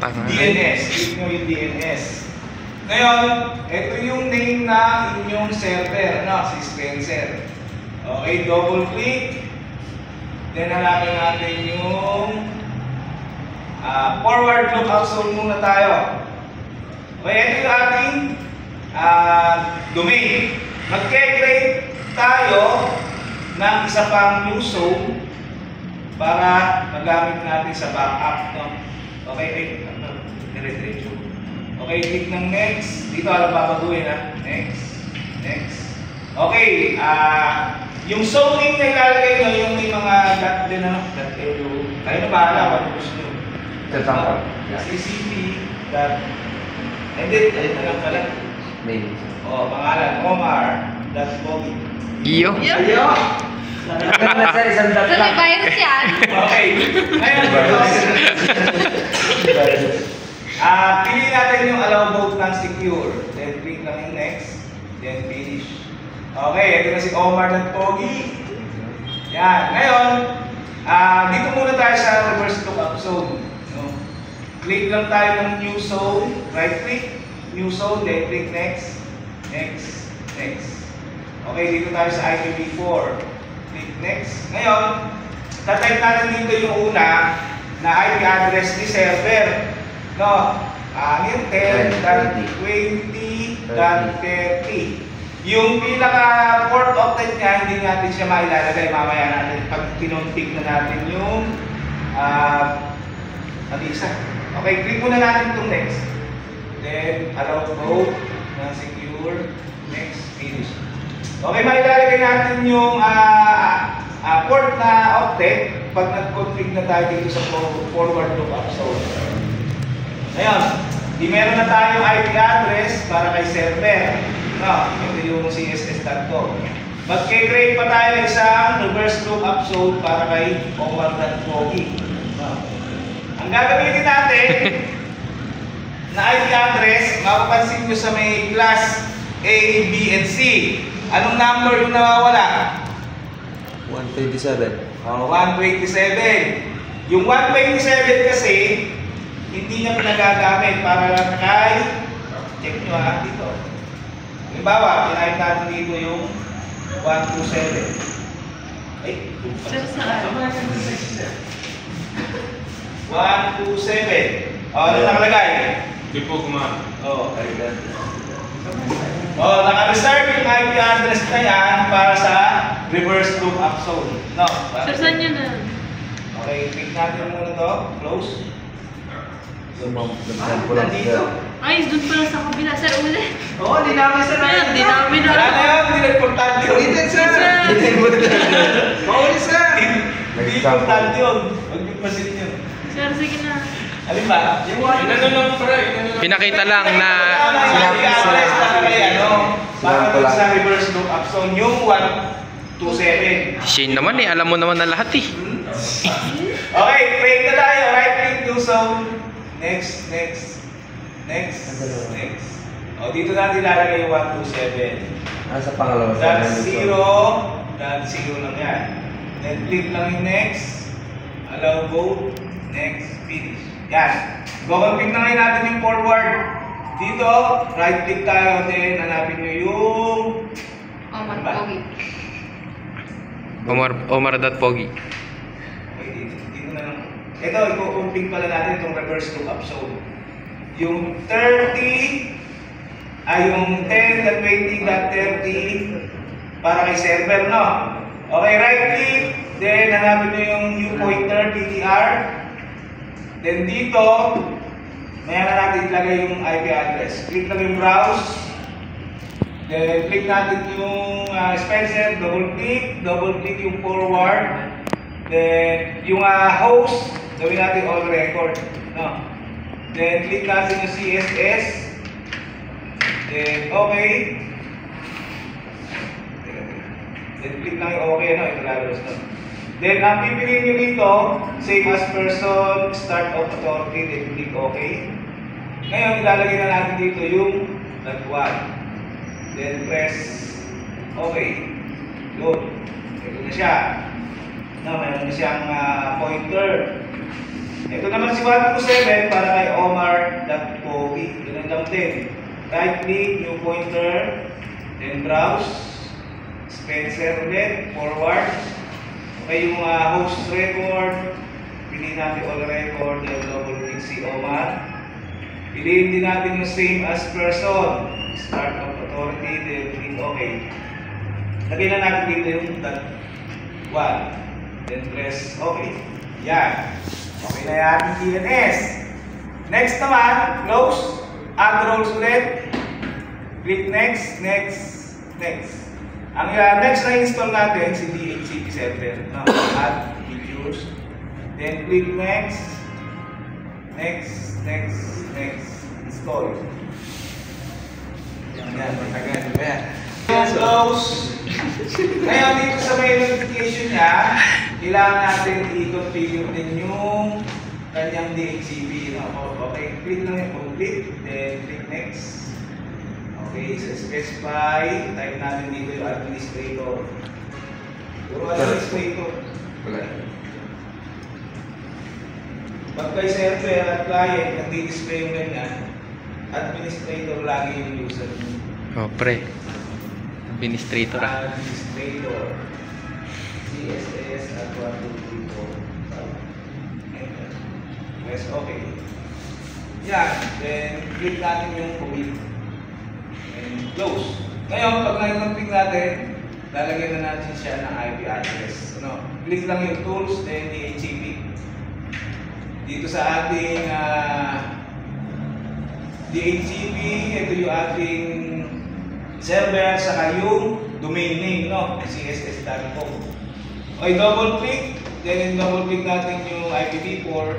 DNS. Click nyo yung DNS. Ngayon, ito yung name na inyong server, si Spencer. Okay, double click. Then hanapin natin yung forward lookup zone muna tayo. Okay, ito yung ating domain. Mag-create tayo ng isa pang new zone para magamit natin sa backup. Okay, dire-diretso. Okay, click ng next. Dito alam babaguhin Next. Next. Okay, yung zoning na ilalagay nyo, yung may mga dot din kayo na bahala, ano gusto nyo. CCP dot and then, ayun na lang pala. Pangalan, Omar.Pogi. Iyo. May virus yan. Okay. Ngayon, piliin natin yung allow both non-secure. Then click lang yung next. Then finish. Okay, ito na si Omar.Pogi. Yan. Ngayon, dito muna tayo sa reverse lookup zone. Click lang tayo ng new zone. Right click. New zone. Then click next. Next. Next. Okay, dito tayo sa IPv4. Click next. Ngayon, tatype natin dito yung una na IP address ni server. Yung 10.20.30. Yung pinaka port octet niya, hindi natin siya mailalagay. Mamaya natin pag kinonfig na natin yung isa. Okay, click muna natin itong next. Then, allow both na secure. Next, finish. Okay, mailalagay natin yung port na octet pag nag-config na tayo dito sa forward lookup zone. Ngayon, meron na tayong IP address para kay server. Ito yung css.com. Mag-create pa tayo ng isang reverse lookup zone para kay Omar.Pogi. Ang gagamitin natin na IP address, mapapansin nyo sa may class A, B, and C. Anong number yung nawawala? 127. 127. Yung 127 kasi, hindi niya pinagagamit para lang kay, check nyo dito. Halimbawa, pinahit natin dito yung 127. Ay, 127. Ano nakalagay? Hindi po kumana. Naka-reserve yung IP address na yan para sa reverse lookup zone. Saan nyo na? Okay, click natin muna to. Close. Nandito. Ay, doon pala sa kabila. Sir, ulit. Di namin sa Ayan, di namin na. Wala na yun, hindi nagportante yun. Ulitin, sir! Paulit, sir! Hindi importante yun. Huwag yung pasin yun. Sir, sige na. Alin ba? Pinakita lang na para sa reverse lookup zone yung 127. Shane naman alam mo naman na lahat Okay, create na tayo. Right click to zone. Next. Dito natin ilalagay yung 127. Sa pangalawa. That's 0 lang yan. Then click lang yung next. Allow both. Next, finish. Yan. Go-config na ngayon natin yung forward. Dito, right click tayo. Then hanapin nyo yung Omar.Pogi. Omar.Pogi. Okay, dito na lang. Ito, i-config pala natin itong reverse lookup zone. Yung 30, yung 10.20.30 para kay server, Okay, right click. Then hanapin nyo yung new pointer, PTR. Then dito, maya na natin ilagay yung IP address. Click lang yung browse. Then click natin yung Spencer, double click yung forward. Then yung host, gawin natin all record. Then click natin yung CSS. Then okay. Then click lang yung okay, ito lalabas na. Then, ang pipiliin nyo dito, save as person, start of authority, then click OK. Ngayon, ilalagay na natin dito yung +1. Then, press OK. Good. Ito na siya. Mayroon na siyang pointer. Ito naman si 127 para kay Omar. din. Right click, new pointer, then browse, Spencer ulit, forward. Okay, yung host record, piliin natin all record, then double click si Omar. Piliin din natin yung same as person, start of authority, then click OK. Lagyan na natin dito yung .1, then press OK. Yan. Okay na yan, DNS. Next naman, close, add roles ulit, click next, next, next. Ang next na install natin si DHCP server. No? Add features, then click next, next, next, next, install. Yan, matagal ba yan? Close. Ngayon dito sa may notification niya, kailangan natin i-configure din yung kanyang DHCP. No? Okay, click lang yung complete, then click next. Okay, so specify, type natin dito yung administrator. Puro administrator. Wala. Pag kay server at client, nag-display yung ganyan, administrator lagi yung user. Oh, pre. Administrator. Administrator. CSS at 1234. Enter. Press OK. Yan. Then, click natin yung commit. And close. Ngayon, pag nag-config natin, lalagyan na natin siya ng IP address. Ano? Click lang yung tools, then DHCP. Dito sa ating DHCP, ito yung ating server, saka yung domain name, no? css.com. Okay, double click, then double click natin yung IPv4.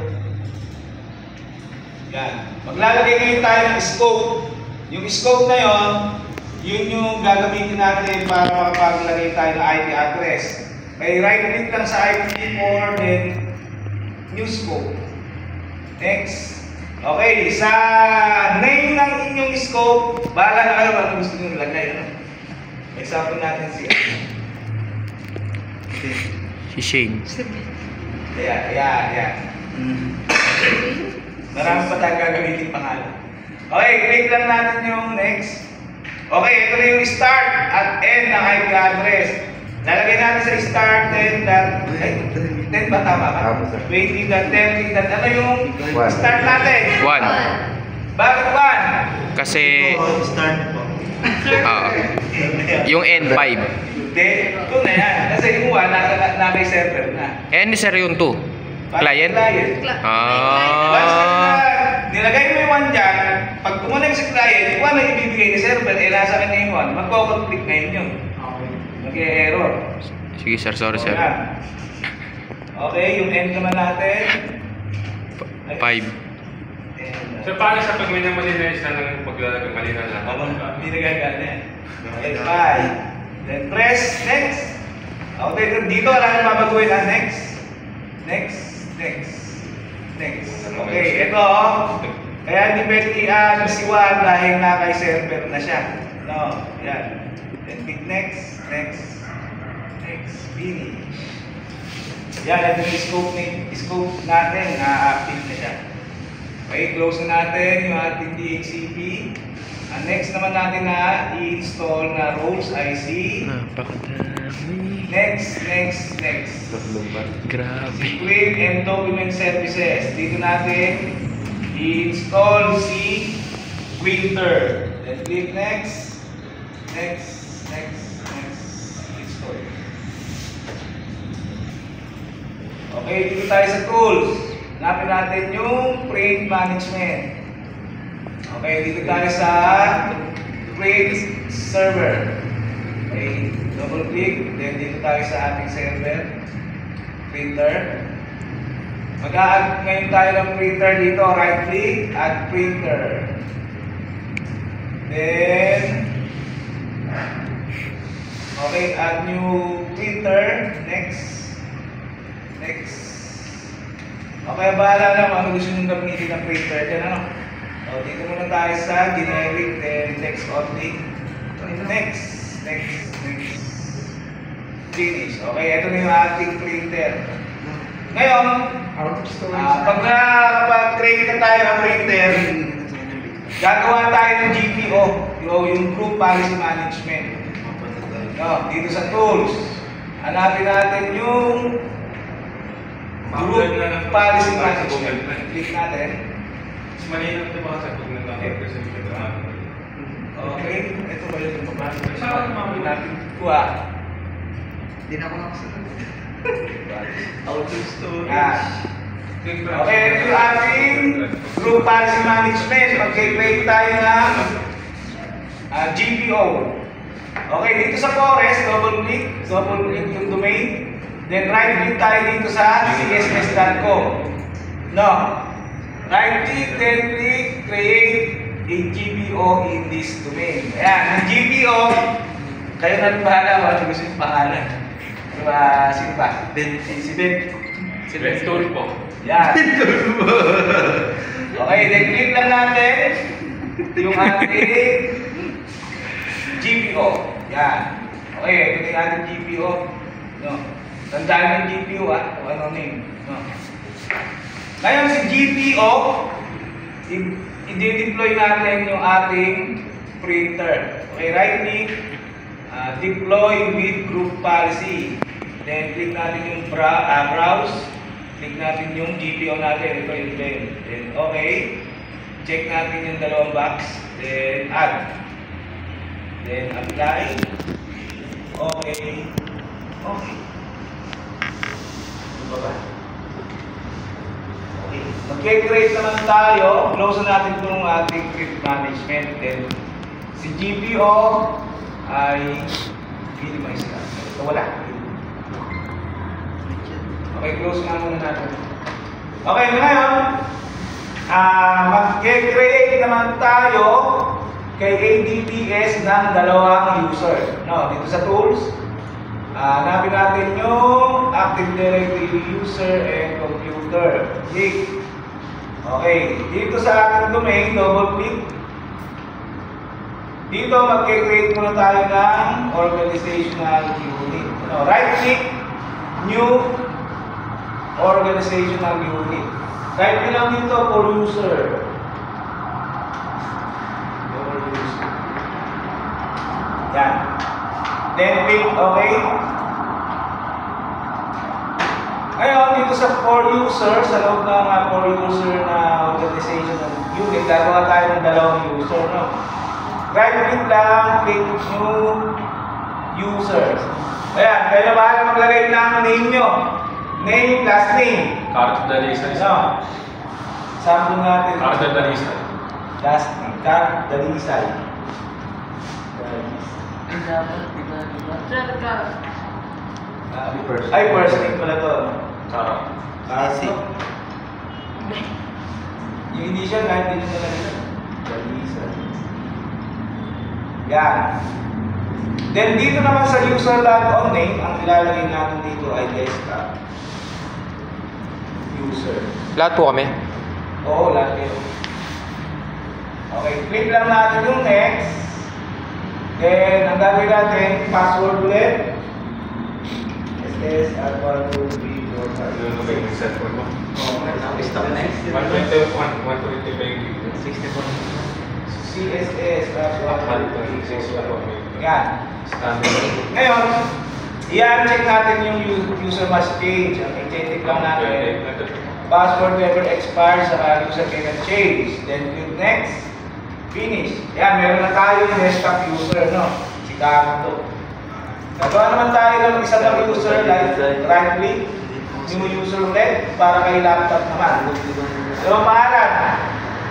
Yan. Maglalagay ngayon tayo ng scope. Yung scope na yun yung gagamitin natin para makapaglagay tayo ng IP address. Okay, right click lang sa IPv4, then new scope. Next. Okay, sa name ng inyong scope, bahala na kayo kung gusto nyo ilagay. Ano? Example natin si Si Shane. Ayan. Marami pa tayong gagamitin pangalan. Okay, click lang natin yung next. Okay, ito na yung start at end ng IP address. Lalagay natin sa start 10 ba tama ba? 20.10, ano yung start natin? 1. Bakit 1? Kasi Start po. yung N5. Hindi, 2 na yan. Kasi yung 1, nasa may server na. N sir yung 2. Client? Once Ah. nilagay mo yung 1 dyan, pag tumunag si client, yung 1 na ibibigay ni server, nasa kanya yung 1, magko-conflict ngayon yun. Mag-error. Sige sir, sorry sir. Okay, yung end naman natin. 5. So, paano sa pag may namali na isa ng paglalagay mali na lang? Hindi nagagana yan. Okay, 5. Then press next. Okay, dito wala nang babaguhin ha. Next. Next. Okay, ito. Kaya hindi pwede i-add si Juan dahil na kay server na siya. No, yan. Then click next. Finish. Yan, ito yung scope natin na active na siya. Okay, close na natin yung ating DHCP. Ang next naman natin na i-install na roles IC. Napakadami. Next. Grabe. Secret and document services. Dito natin i-install si Printer. Then click next. Install. Okay, dito tayo sa tools. Hanapin natin yung print management. Okay, dito tayo sa print server. Okay, double click, then dito tayo sa ating server, printer. Mag-a-add ngayon tayo ng printer dito, right click, add printer. Then, okay, add new printer, next. Okay, bahala na kung ano gusto nyo gamitin ng printer dyan, ano? So, dito muna tayo sa generic, then text only. Next. Finish. Okay, ito na yung ating printer. Ngayon, pag na-create na tayo ng printer, Gagawa tayo ng GPO, yung Group Policy Management. No, dito sa tools, hanapin natin yung Group Policy Management. Click natin. Mas malinaw ito ba sa Google na kasi Okay, ito ba yung papasok? Saan naman natin kuha? Hindi na ako nakasunod. Out of storage. Okay, ito yung ating Group Policy Management. Mag-create tayo ng GPO. Okay, dito sa Forest, double-click yung domain. Then right-click tayo dito sa css.com. No. Right-click, then click, create a GPO in this domain. Ayan, ang GPO, kayo na rin bahala kung gusto yung pangalan. Diba, sino ba? Si Ben. Si Ben. Tool po. Yan. Okay, then click lang natin yung ating GPO. Yan. Okay, ito yung ating GPO. No. Tandaan yung GPO kung ano name. No. Ngayon si GPO, i-deploy natin yung ating printer. Okay, right click, deploy with group policy. Then click natin yung browse. Click natin yung GPO natin. Ito yung Ben. Then okay. Check natin yung dalawang box. Then add. Then apply. Okay. Okay. Ano ba? Okay. Mag-create naman tayo. Close natin itong ating script management. Then si GPO ay minimize na. Ito wala. Okay, close nga muna natin. Okay, ngayon, mag-create naman tayo kay ADPS ng dalawang user. No, dito sa tools, hanapin natin yung Active Directory user and computer. Click. Okay, dito sa ating domain, double click. Dito, mag-create muna tayo ng organizational unit. No, right click, new organizational unit. Type nyo lang dito for user. For user. Yan. Then pick okay. Ngayon, dito sa for user, sa loob ng for user na organizational unit, gagawa tayo ng dalawang user. No? Right click lang, click new user. Ayan, kayo na bahala maglagay ng name nyo. Name, last name. Card Dalisa. No. Sample natin. Card Dalisa. Last name. Card Dalisay. Sir, ka. Ay, first name pala to. Sarap. Kasi. Yung initial, kahit hindi nyo nalagay. Dalisay. Yan. Then dito naman sa user logon name, ang ilalagay natin dito ay desktop. User. Lahat po kami. Oo, lahat yun. Okay, click lang natin yung next. Then, ang gagawin natin, password ulit. SS at 1, 2, 3, 4, 5. Ano ba yung set for mo? Stop next. 125. CSS at 1, 2, 3, 4, 5. Yan. Standard. Ngayon, i-check natin yung user must change. Ang i-check lang natin. Password never expires, sa user cannot change. Then click next. Finish. Yan, meron na tayo yung desktop user, no? Si Kato. Nagawa naman tayo ng isa pang user, like right click, new user ulit, para kay laptop naman. Ano ang pangalan?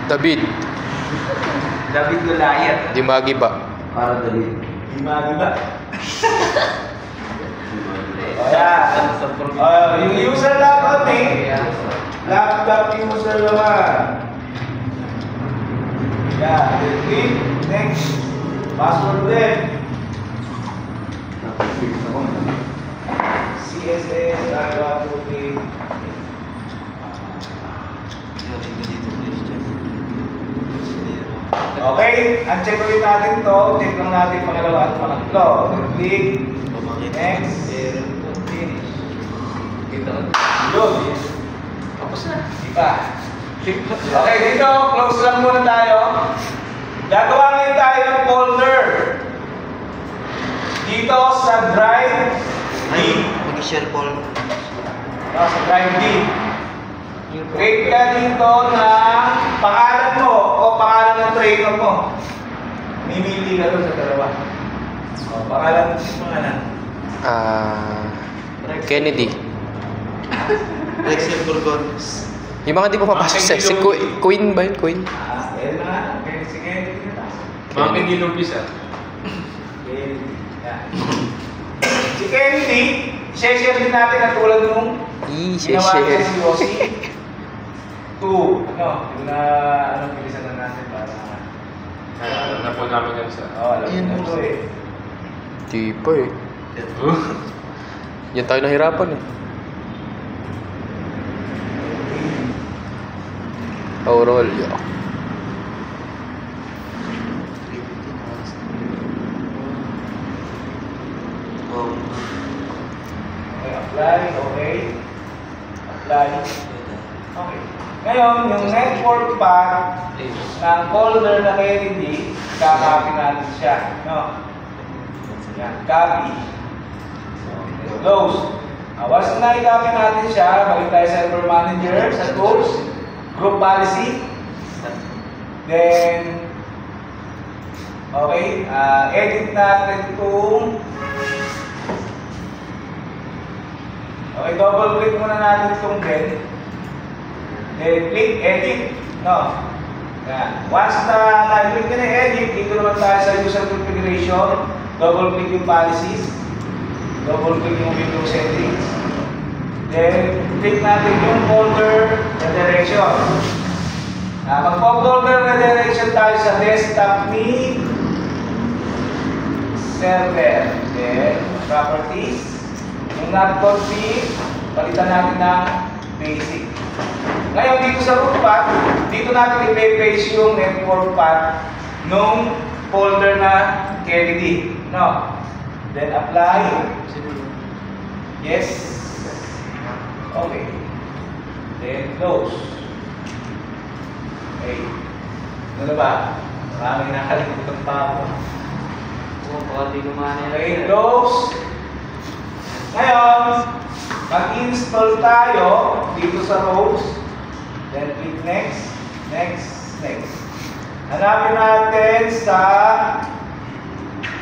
David. David Goliath. Di magiba. Para David. Di ba? Yung user laptop laptop user naman. Yeah, click next. Password ulit. CSS @123. Okay, uncheck ulit natin to. Check lang natin pangalawa at pangatlo. Click next. Finish. Yun. Tapos na. Diba? Okay, dito, close lang muna tayo. Gagawa ngayon tayo ng folder. Dito sa drive D. Mag-share call. Sa drive D. Create ka dito na pangalan mo o pangalan ng trainer mo. Mimili ka doon sa dalawa. O, pangalan Kennedy. Rexel Burgon. Yung mga di pa papasok sa si Queen ba yun? Queen? Yan na. Okay, sige. Mga Kennedy Lopez ah. Kennedy. Yan. Si Kennedy, share din natin na tulad nung ginawa niya share. si Yossi. 2. Yung bilisan na natin para Alam na po namin yan sa... alam mo ito eh. Di pa eh. Yan tayo nahirapan eh. Aurelio. Okay, apply. Okay. Apply. Okay. Ngayon, yung network path ng folder na Kennedy, kakopy natin siya. No? Yan, copy. Close. Once na i-copy natin siya, balik tayo sa server manager, sa tools, group policy. Then, okay, edit natin itong okay, double click muna natin itong then. Then click edit. No. Yan. Once na na-click na edit, dito naman tayo sa user configuration. Double click yung policies. Double click yung window settings. Then click natin yung folder na direction. Mag-folder na direction tayo sa desktop ni server. Then properties. Yung not config, palitan natin ng basic. Ngayon dito sa root path, dito natin i-paste yung network path nung folder na Kennedy. No. Then apply. Yes. Okay. Then close. Okay. Ano ba? Marami nakalimutan pa ako. Okay, close. Ngayon, mag-install tayo dito sa rows. Then click next, next, next. Hanapin natin sa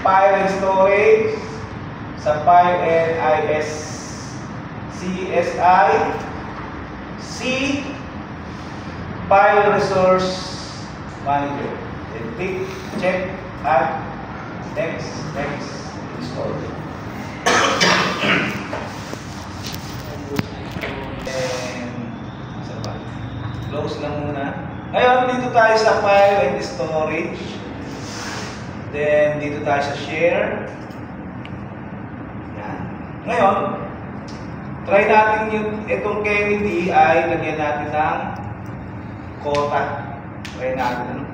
file and storage, sa file and CSI, C, file resource manager. Then click, check, add, next, next, install. Close lang muna. Ngayon, dito tayo sa file and storage. Then, dito tayo sa share. Yan. Ngayon, try natin itong Kennedy ay lagyan natin ng quota. Try natin.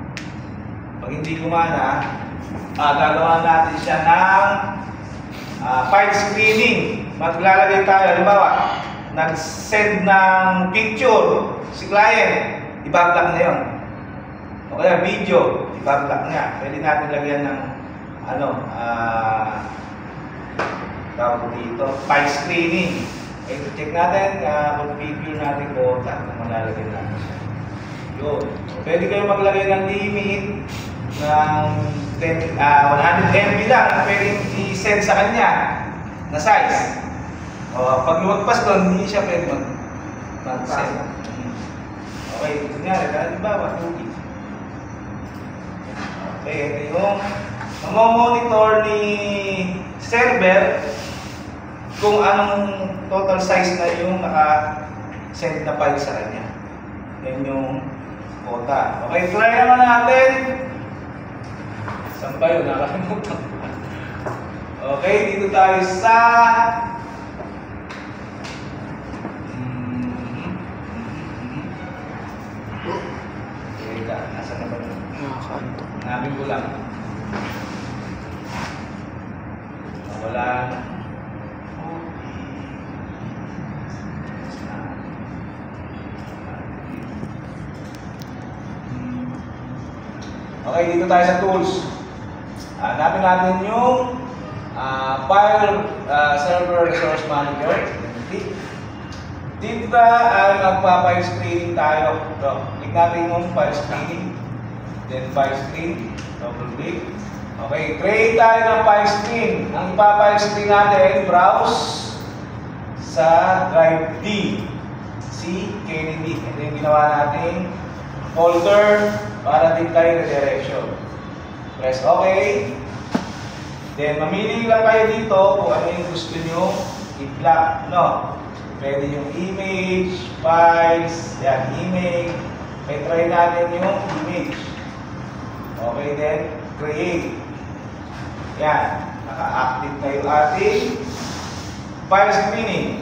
Pag hindi gumana, gagawa natin siya ng file screening. Maglalagay tayo, halimbawa, nag-send ng picture si client, i-block na yun. O kaya video, i-block niya. Pwede natin lagyan ng tawag dito, file screening. Okay, check natin, mag-preview natin quota kung malalagyan natin siya. Yun. Pwede kayo maglagay ng limit ng 100 MB lang na pwedeng i-send sa kanya na size. O, pag lumagpas doon, hindi siya pwede mag-send. Okay, kunyari, halimbawa, 2 gig. Okay, ito yung mamomonitor ni server kung anong total size na yung naka-send na file sa kanya. Yan yung quota. Okay, try naman natin. Saan ba yun? Nakalimutan. Okay, dito tayo sa nasa na ba yun? Nakakanto. Hanapin ko lang. Wala na. Okay, dito tayo sa tools. Hanapin natin yung file server resource manager. Dito ay magpa-file screening tayo. So, click natin yung file screening. Then file screen. Double click. Okay, create tayo ng file screen. Ang ipa-file screen natin, browse sa drive D. C, Kennedy. Ito yung ginawa natin folder para din kayo redirection. Press OK. Then, mamili lang kayo dito kung ano yung gusto nyo i-block. No? Pwede yung image, files, yan, email. Okay, try natin yung image. Okay, then, create. Yan, naka-active na yung ating file screening.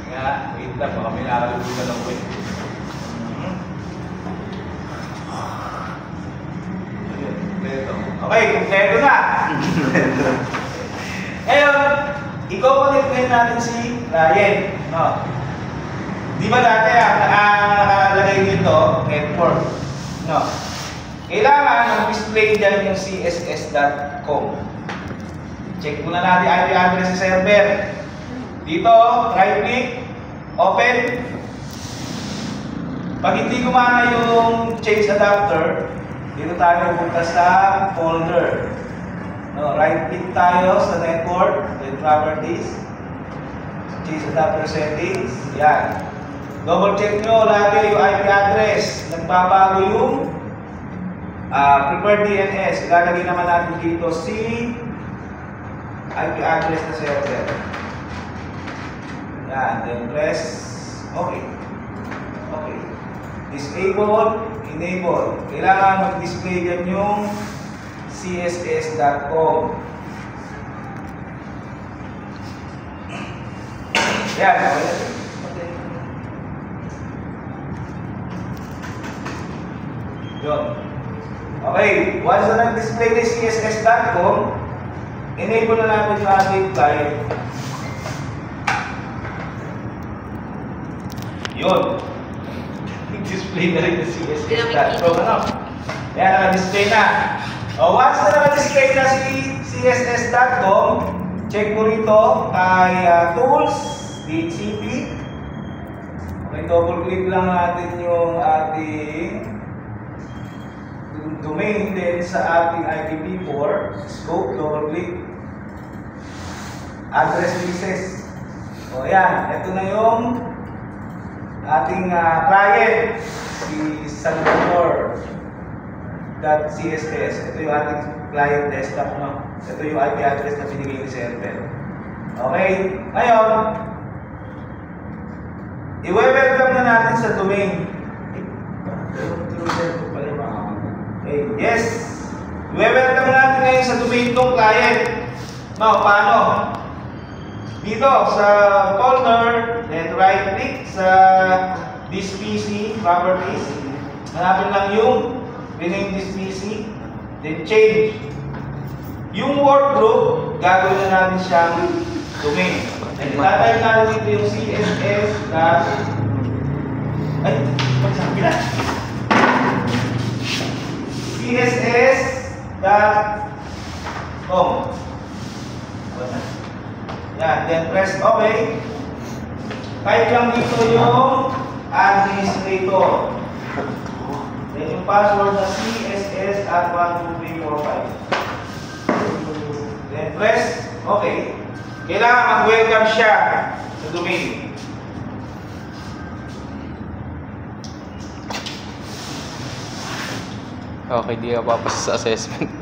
Nga, wait lang, baka may nakalimutan ng wait. Okay, kumpleto na. Ngayon, i-connect ngayon natin si Ryan. No? Di ba dati nakalagay dito, network. No? Kailangan mag-display dyan yung css.com. Check muna natin IP address sa server. Dito, right click, open. Pag hindi gumana yung change adapter, dito tayo pupunta sa folder. No, right click tayo sa network, then properties, change adapter settings. Yan. Double check nyo lagi yung IP address. Nagbabago yung preferred DNS. Ilalagay naman natin dito si IP address na server. Yan. Then press OK. Okay. Disable, enable. Kailangan mag-display dyan yung css.com. Yan. Yun. Okay. Once na nag-display ni css.com, enable na natin yung ating client. Yun. Display na rin yung css.com. Ano? Yan, naka-display na. Once na naka-display na si css.com, check mo rito kay tools, DHCP. Okay, double click lang natin yung ating domain din sa ating IPv4. Scope, double click. Address spaces. O yan, ito na yung ating client, si Salvador.css. Ito yung ating client desktop, no? Ito yung IP address na binigay ni server. Okay? Ngayon, i-welcome na natin sa domain. Okay, yes! I-welcome natin ngayon sa domain itong client. No, paano? Dito sa folder, then right click sa this PC properties. Hanapin lang yung rename this PC, then change. Yung workgroup, gagawin na natin siyang domain. Tatay natin dito yung css. Ay, magsabi na. css.com. Yan, then press OK. Type lang dito yung administrator. Then yung password na css@12345. Then press OK. Kailangan mag-welcome siya sa domain. Okay, di ka papasa sa assessment.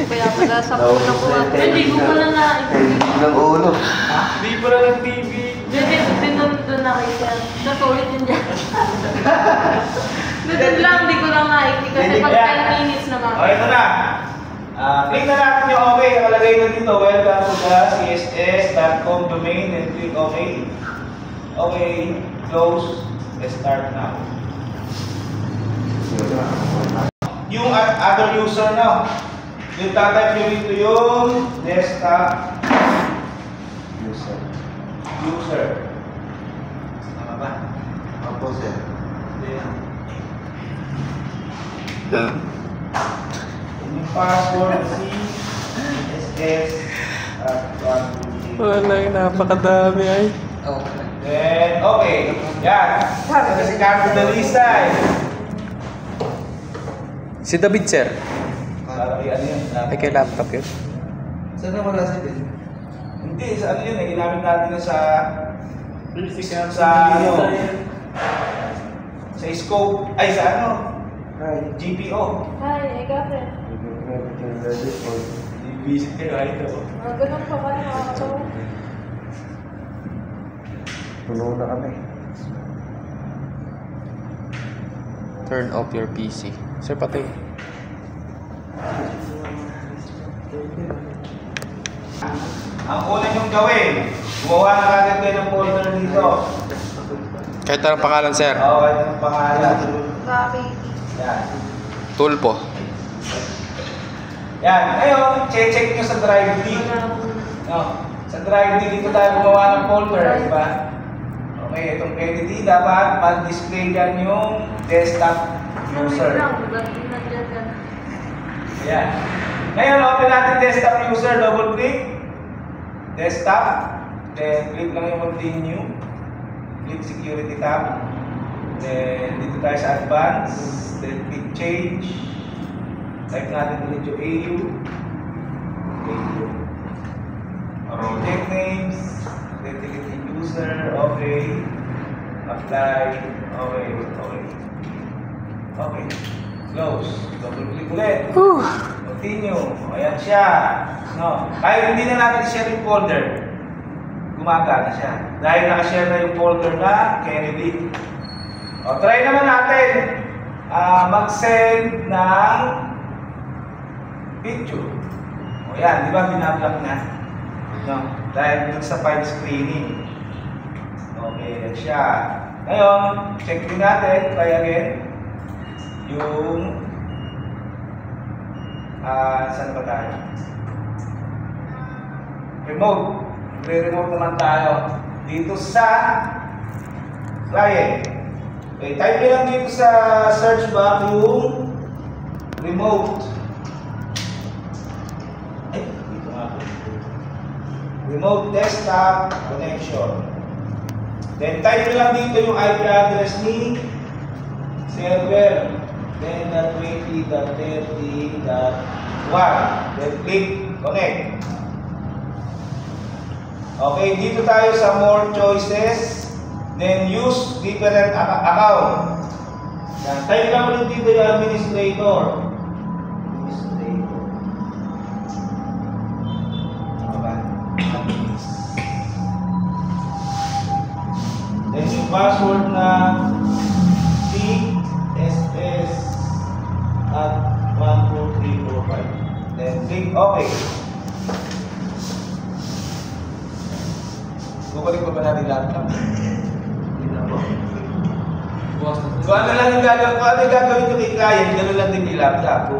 Kaya pala sa puno ko. Hindi ko pala na Ng ulo. Hindi pa lang ng TV. Doon na kayo siya. Natulit yun dyan. Doon lang, hindi ko lang naikli. Kasi pag 10 minutes naman. Okay, ito na. Click na natin yung OK. Nakalagay na dito. Welcome to the css.com domain and click OK. Okay. Close. Let's start now. Yung other user na. Yung tatype nyo dito yung desktop user. Tama ba? Opo, sir. Yung password CSS at 1, 2, 3. Wala yung napakadami ay. Oo. Then, okay. Yan. Ito si Carmen Dalisa eh. Si David, sir. Para ano yun? Ay, kay laptop yun. Saan na wala si Ben? Hindi, sa ano yun eh. Ginamit natin yun sa ano. Sa scope. Ay, sa ano. GPO. Hi, girlfriend. I-visit kayo. Ay, ito. Ganun pa ba nakakatawa? Puno na kami. Turn off your PC. Sir, patay. Ang una niyong gawin, gumawa na kagad kayo ng folder dito. Kahit anong pangalan, sir. Oo, kahit anong pangalan. Grabe. Yan. Tulpo. Yan. Ngayon, check nyo sa drive D. No. Sa drive D, dito tayo gumawa ng folder, di ba? Okay, itong PDD, dapat mag-display dyan yung desktop user. Yan. Ngayon, open natin desktop user, double click. Desktop. Then, click lang yung continue. Click security tab. Then, dito tayo sa advanced. Then, click change. Type natin ulit yung AU. Project names. Then, delete yung user. Okay. Apply. Okay. Okay. Okay. Close. Double click ulit. Continue. Ayan siya. No. Kahit hindi na natin i-share yung folder, gumagana siya. Dahil nakashare na yung folder na Kennedy. O, try naman natin mag-send ng picture. O yan, di ba binablock na? No. Dahil dun sa file screening. Okay, yan siya. Ngayon, check din natin, try again. Yung saan ba tayo? Remote. Re-remote naman tayo. Dito sa client. Okay, type nyo lang dito sa search bar yung remote. Ay, dito nga. Remote desktop connection. Then type nyo lang dito yung IP address ni server. Then .20.30.1. Then click connect. Okay, dito tayo sa more choices. Then use different account. Yan, type lang ulit dito yung administrator. Administrator. Okay. Then yung password na CSS at 12345. Then click OK. Bukalik pa ba natin laptop? Kung ano lang yung gagawin nyo kay client, gano'n lang din yung laptop.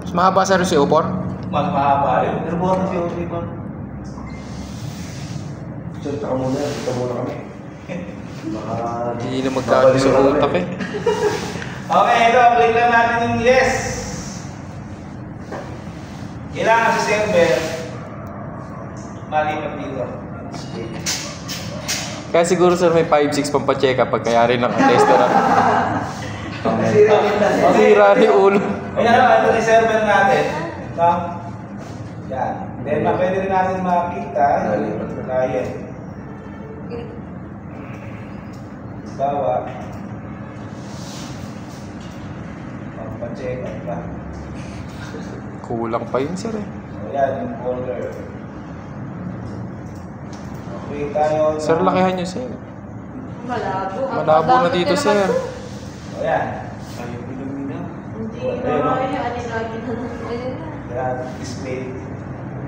Mas mahaba sa si Upor? Mas mahaba yun. Pero buwan na si Oti pa. Siyempre ka muna, dito muna kami. Hindi na magkakaroon sa utak eh. Okay, ito, click lang natin yung yes. Kailangan sa server, malipat dito. Kaya siguro sir may 5-6 pampacheck up pagkayari ng tester na. Masira rin ulo. Ayan o, ito yung server natin. No? Yan. Then, pwede rin natin makita yung client. Bawa. Pampacheck up pa. Kulang pa yun sir eh. So, yan yung folder. Okay tayo. Sir, lakihan nyo sir. Malabo. Malabo na dito sir. So, yan. Ayaw pinamina. Hindi na kaya lagi na. Ayun na. Yan, display.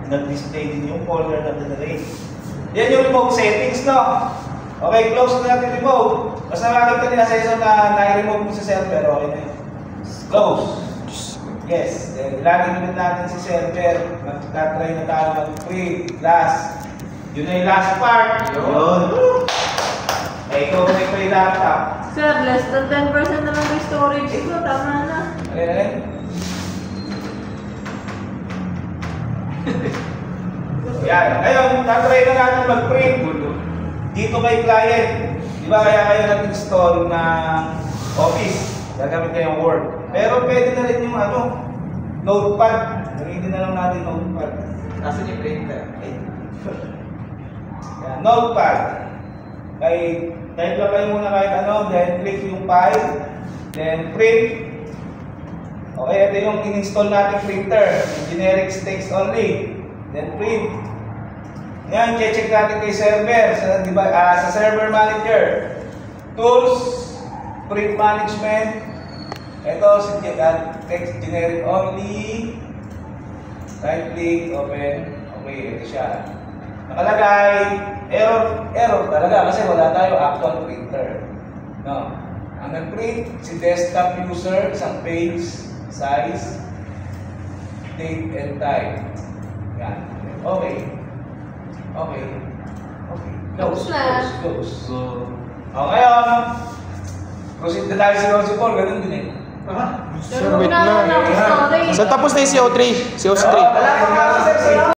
Nag-display din yung folder na generate. Yan yung remote settings, no? Okay, close na natin remote. Basta makikita nila sa isang na nai-remote mo sa server, okay na yun. Close. Yes, then ilagay ulit natin si server. Mag-try na tayo mag-create, class. Yun na yung last part. Yun. Eh, ikaw connect pa yung laptop. Sir, less than 10% na lang yung storage ko. Tama na. Alin? Yan. Ngayon, tatry na natin mag-print dito kay client. Di ba kaya kayo nag-install ng Office? Gagamit kayong Word. Pero pwede na rin yung Notepad. Gamitin na lang natin Notepad. Nasaan yung printer? Yan, Notepad. Type lang kayo muna kahit then click yung file, then print. Okay, ito yung in-install natin printer. Generic text only. Then print. Ngayon, check natin kay server. Sa server manager. Tools, print management. Ito, text generic only. Right click, open. Okay, ito siya. Nakalagay, error talaga kasi wala tayo actual printer. No. Ang nag-print, si desktop user, isang page, size, date and time. Yan. Okay. Okay. Okay. Tapos na. Close. So, ngayon, proceed na tayo si Rosie Paul, ganun din eh. Sir, wait na. Storage. So, tapos na yung CO3. CO3. Wala pa nga sa